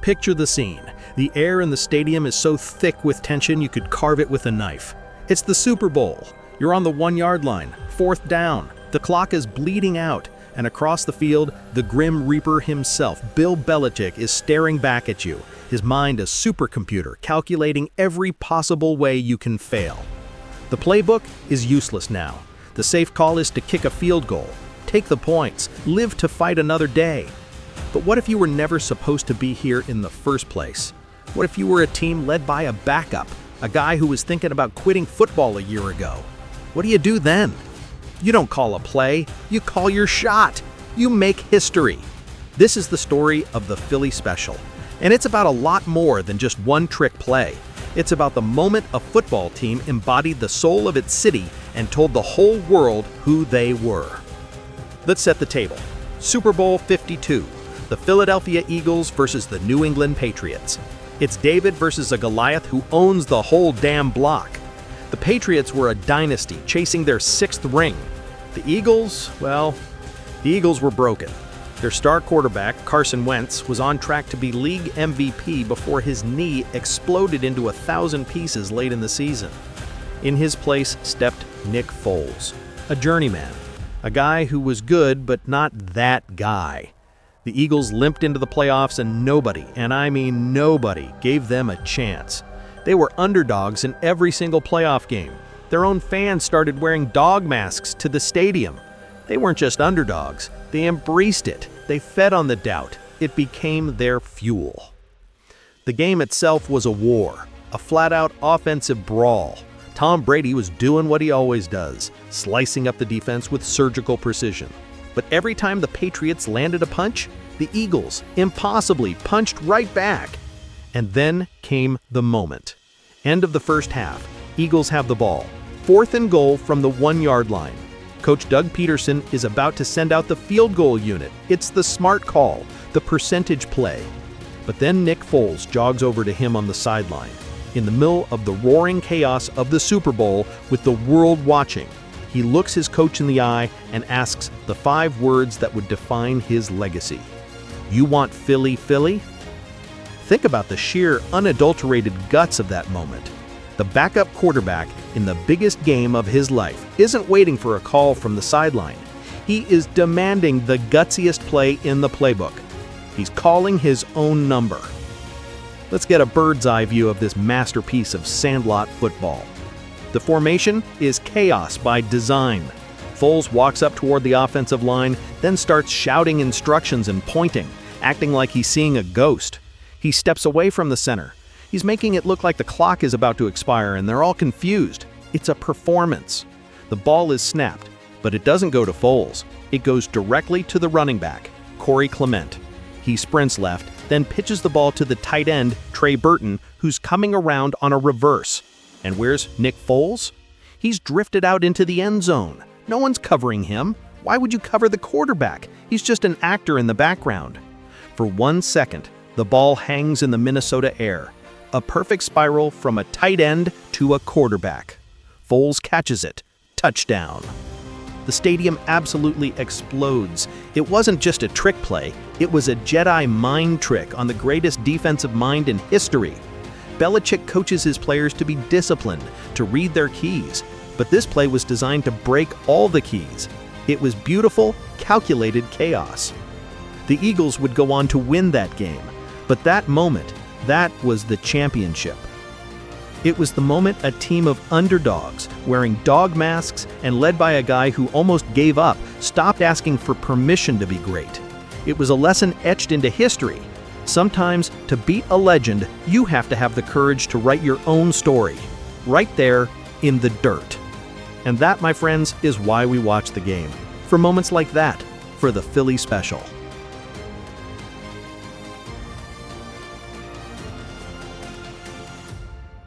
Picture the scene. The air in the stadium is so thick with tension you could carve it with a knife. It's the Super Bowl. You're on the 1-yard line, 4th down. The clock is bleeding out, and across the field, the Grim Reaper himself, Bill Belichick, is staring back at you, his mind a supercomputer calculating every possible way you can fail. The playbook is useless now. The safe call is to kick a field goal, take the points, live to fight another day. But what if you were never supposed to be here in the first place? What if you were a team led by a backup, a guy who was thinking about quitting football a year ago? What do you do then? You don't call a play, you call your shot. You make history. This is the story of the Philly Special, and it's about a lot more than just one trick play. It's about the moment a football team embodied the soul of its city and told the whole world who they were. Let's set the table. Super Bowl 52, the Philadelphia Eagles versus the New England Patriots. It's David versus a Goliath who owns the whole damn block. The Patriots were a dynasty chasing their 6th ring. The Eagles, well, the Eagles were broken. Their star quarterback, Carson Wentz, was on track to be league MVP before his knee exploded into 1,000 pieces late in the season. In his place stepped Nick Foles, a journeyman, a guy who was good but not that guy. The Eagles limped into the playoffs and nobody, and I mean nobody, gave them a chance. They were underdogs in every single playoff game. Their own fans started wearing dog masks to the stadium. They weren't just underdogs, they embraced it. They fed on the doubt. It became their fuel. The game itself was a war, a flat-out offensive brawl. Tom Brady was doing what he always does, slicing up the defense with surgical precision. But every time the Patriots landed a punch, the Eagles impossibly punched right back. And then came the moment. End of the first half. Eagles have the ball. 4th and goal from the 1-yard line. Coach Doug Pederson is about to send out the field goal unit. It's the smart call, the percentage play. But then Nick Foles jogs over to him on the sideline, in the middle of the roaring chaos of the Super Bowl with the world watching. He looks his coach in the eye and asks the 5 words that would define his legacy. You want Philly, Philly? Think about the sheer, unadulterated guts of that moment. The backup quarterback in the biggest game of his life isn't waiting for a call from the sideline. He is demanding the gutsiest play in the playbook. He's calling his own number. Let's get a bird's eye view of this masterpiece of sandlot football. The formation is chaos by design. Foles walks up toward the offensive line, then starts shouting instructions and pointing, acting like he's seeing a ghost. He steps away from the center. He's making it look like the clock is about to expire and they're all confused. It's a performance. The ball is snapped, but it doesn't go to Foles. It goes directly to the running back, Corey Clement. He sprints left, then pitches the ball to the tight end, Trey Burton, who's coming around on a reverse. And where's Nick Foles? He's drifted out into the end zone. No one's covering him. Why would you cover the quarterback? He's just an actor in the background. For 1 second, the ball hangs in the Minnesota air. A perfect spiral from a tight end to a quarterback. Foles catches it. Touchdown. The stadium absolutely explodes. It wasn't just a trick play. It was a Jedi mind trick on the greatest defensive mind in history. Belichick coaches his players to be disciplined, to read their keys. But this play was designed to break all the keys. It was beautiful, calculated chaos. The Eagles would go on to win that game. But that moment, that was the championship. It was the moment a team of underdogs, wearing dog masks and led by a guy who almost gave up, stopped asking for permission to be great. It was a lesson etched into history. Sometimes, to beat a legend, you have to have the courage to write your own story, right there in the dirt. And that, my friends, is why we watch the game. For moments like that, for the Philly Special.